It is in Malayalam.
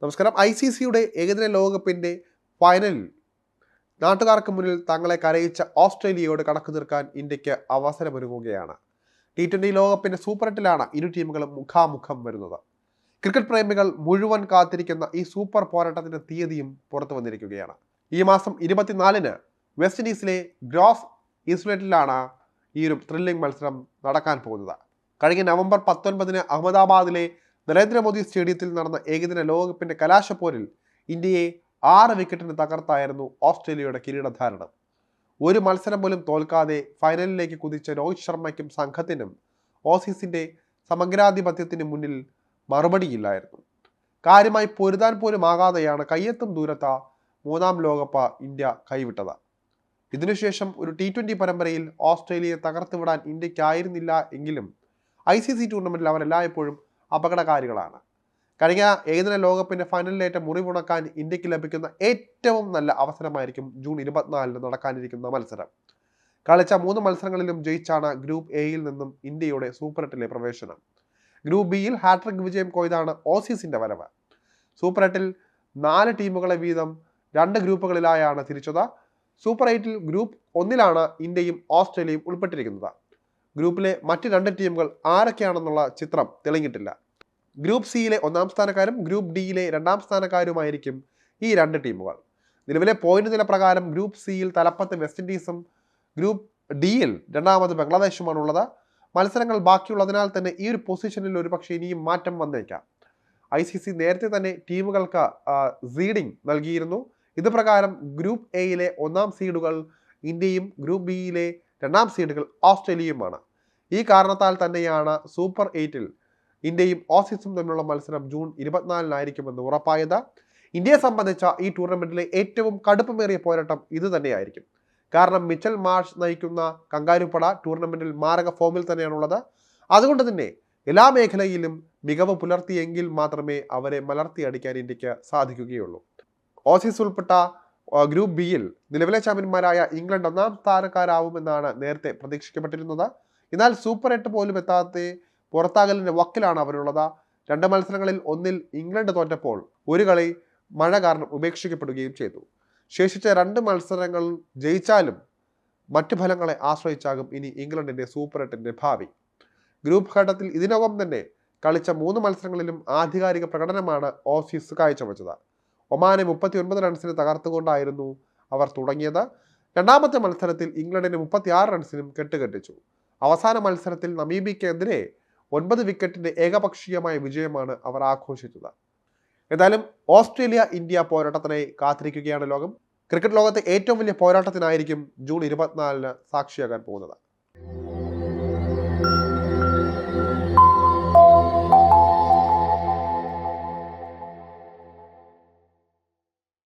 നമസ്കാരം. ICCയുടെ ഏകദിന ലോകകപ്പിൻ്റെ ഫൈനലിൽ നാട്ടുകാർക്ക് മുന്നിൽ തങ്ങളെ കരയിച്ച ഓസ്ട്രേലിയയോട് കണക്ക് തീർക്കാൻ ഇന്ത്യക്ക് അവസരമൊരുങ്ങുകയാണ്. T20 ലോകകപ്പിൻ്റെ സൂപ്പർ 8ലാണ് ഇരു ടീമുകളും മുഖാമുഖം വരുന്നത്. ക്രിക്കറ്റ് പ്രേമികൾ മുഴുവൻ കാത്തിരിക്കുന്ന ഈ സൂപ്പർ പോരാട്ടത്തിൻ്റെ തീയതിയും പുറത്തു വന്നിരിക്കുകയാണ്. ഈ മാസം 24-ന് വെസ്റ്റ് ഇൻഡീസിലെ ഗ്രോസ് ഈസ്റ്റ്ലേറ്റിലാണ് ഈ ഒരു ത്രില്ലിംഗ് മത്സരം നടക്കാൻ പോകുന്നത്. കഴിഞ്ഞ നവംബർ 19-ന് അഹമ്മദാബാദിലെ നരേന്ദ്രമോദി സ്റ്റേഡിയത്തിൽ നടന്ന ഏകദിന ലോകകപ്പിന്റെ കലാശപ്പോരിൽ ഇന്ത്യയെ 6 വിക്കറ്റിന് തകർത്തായിരുന്നു ഓസ്ട്രേലിയയുടെ കിരീടധാരണം. ഒരു മത്സരം പോലും തോൽക്കാതെ ഫൈനലിലേക്ക് കുതിച്ച രോഹിത് ശർമ്മയ്ക്കും സംഘത്തിനും ഓസീസിന്റെ സമഗ്രാധിപത്യത്തിന് മുന്നിൽ മറുപടിയില്ലായിരുന്നു. കാര്യമായി പൊരുതാൻ പോലും ആകാതെയാണ് കയ്യെത്തും ദൂരത്ത 3ാം ലോകകപ്പ് ഇന്ത്യ കൈവിട്ടത്. ഇതിനുശേഷം ഒരു T20 പരമ്പരയിൽ ഓസ്ട്രേലിയയെ തകർത്തുവിടാൻ ഇന്ത്യക്കായിരുന്നില്ല എങ്കിലും ICC ടൂർണമെന്റിൽ അവർ എല്ലായ്പ്പോഴും അപകടകാരികളാണ്. കഴിഞ്ഞ ഏകദിന ലോകകപ്പിന്റെ ഫൈനലിലേറ്റ മുറിവുണക്കാൻ ഇന്ത്യക്ക് ലഭിക്കുന്ന ഏറ്റവും നല്ല അവസരമായിരിക്കും ജൂൺ 24-ന് നടക്കാനിരിക്കുന്ന മത്സരം. കളിച്ച 3 മത്സരങ്ങളിലും ജയിച്ചാണ് ഗ്രൂപ്പ് എയിൽ നിന്നും ഇന്ത്യയുടെ സൂപ്പർ 8ലെ പ്രവേശനം. ഗ്രൂപ്പ് ബിയിൽ ഹാട്രിക് വിജയം കൊയ്താണ് ഓസീസിന്റെ വരവ്. സൂപ്പർ 8ൽ 4 ടീമുകളെ വീതം 2 ഗ്രൂപ്പുകളിലായാണ് തിരിച്ചത്. സൂപ്പർ 8ൽ ഗ്രൂപ്പ് 1ലാണ് ഇന്ത്യയും ഓസ്ട്രേലിയയും ഉൾപ്പെട്ടിരിക്കുന്നത്. ഗ്രൂപ്പിലെ മറ്റ് 2 ടീമുകൾ ആരൊക്കെയാണെന്നുള്ള ചിത്രം തെളിഞ്ഞിട്ടില്ല. ഗ്രൂപ്പ് സിയിലെ 1ാം സ്ഥാനക്കാരും ഗ്രൂപ്പ് ഡിയിലെ 2ാം സ്ഥാനക്കാരുമായിരിക്കും ഈ 2 ടീമുകൾ. നിലവിലെ പോയിന്റ് നില പ്രകാരം ഗ്രൂപ്പ് സിയിൽ തലപ്പത്ത് വെസ്റ്റ് ഇൻഡീസും ഗ്രൂപ്പ് ഡിയിൽ 2ാമത് ബംഗ്ലാദേശുമാണുള്ളത്. മത്സരങ്ങൾ ബാക്കിയുള്ളതിനാൽ തന്നെ ഈ ഒരു പൊസിഷനിൽ ഒരുപക്ഷെ ഇനിയും മാറ്റം വന്നേക്കാം. ICC നേരത്തെ തന്നെ ടീമുകൾക്ക് സീഡിംഗ് നൽകിയിരുന്നു. ഇത് പ്രകാരം ഗ്രൂപ്പ് എയിലെ 1ാം സീഡുകൾ ഇന്ത്യയും ഗ്രൂപ്പ് ബിയിലെ 2ാം സീഡുകൾ ഓസ്ട്രേലിയയുമാണ്. ഈ കാരണത്താൽ തന്നെയാണ് സൂപ്പർ 8ൽ ഇന്ത്യയും ഓസീസും തമ്മിലുള്ള മത്സരം ജൂൺ 24-നായിരിക്കുമെന്ന് ഉറപ്പായത്. ഇന്ത്യയെ സംബന്ധിച്ച ഈ ടൂർണമെന്റിലെ ഏറ്റവും കടുപ്പമേറിയ പോരാട്ടം ഇത് തന്നെയായിരിക്കും. കാരണം മിച്ചൽ മാർഷ് നയിക്കുന്ന കങ്കാരുപ്പട ടൂർണമെന്റിൽ മാരക ഫോമിൽ തന്നെയാണുള്ളത്. അതുകൊണ്ട് തന്നെ എല്ലാ മേഖലയിലും മികവ് പുലർത്തിയെങ്കിൽ മാത്രമേ അവരെ മലർത്തിയടിക്കാൻ ഇന്ത്യക്ക് സാധിക്കുകയുള്ളൂ. ഓസീസ് ഉൾപ്പെട്ട ഗ്രൂപ്പ് ബിയിൽ നിലവിലെ ചാമ്പ്യന്മാരായ ഇംഗ്ലണ്ട് 1ാം സ്ഥാനക്കാരാവുമെന്നാണ് നേരത്തെ പ്രതീക്ഷിക്കപ്പെട്ടിരുന്നത്. എന്നാൽ സൂപ്പർ 8 പോലും എത്താതെ പുറത്താകലിന്റെ വക്കിലാണ് അവരുള്ളത്. 2 മത്സരങ്ങളിൽ 1-ൽ ഇംഗ്ലണ്ട് തോറ്റപ്പോൾ ഒരു കളി മഴ കാരണം ഉപേക്ഷിക്കപ്പെടുകയും ചെയ്തു. ശേഷിച്ച 2 മത്സരങ്ങൾ ജയിച്ചാലും മറ്റു ഫലങ്ങളെ ആശ്രയിച്ചാകും ഇനി ഇംഗ്ലണ്ടിന്റെ സൂപ്പർ 8ന്റെ ഭാവി. ഗ്രൂപ്പ് ഘട്ടത്തിൽ ഇതിനകം തന്നെ കളിച്ച 3 മത്സരങ്ങളിലും ആധികാരിക പ്രകടനമാണ് ഓസീസ് കാഴ്ചവെച്ചത്. ഒമാനെ 39 റൺസിന് തകർത്തുകൊണ്ടായിരുന്നു അവർ തുടങ്ങിയത്. 2ാമത്തെ മത്സരത്തിൽ ഇംഗ്ലണ്ടിന് 36 റൺസിനും കെട്ടുകെട്ടിച്ചു. അവസാന മത്സരത്തിൽ നമീബിയക്കെതിരെ 9 വിക്കറ്റിന്റെ ഏകപക്ഷീയമായ വിജയമാണ് അവർ ആഘോഷിച്ചത്. ഏതായാലും ഓസ്ട്രേലിയ ഇന്ത്യ പോരാട്ടത്തിനായി കാത്തിരിക്കുകയാണ് ലോകം. ക്രിക്കറ്റ് ലോകത്തെ ഏറ്റവും വലിയ പോരാട്ടത്തിനായിരിക്കും ജൂൺ 24-ന് സാക്ഷിയാകാൻ പോകുന്നത്.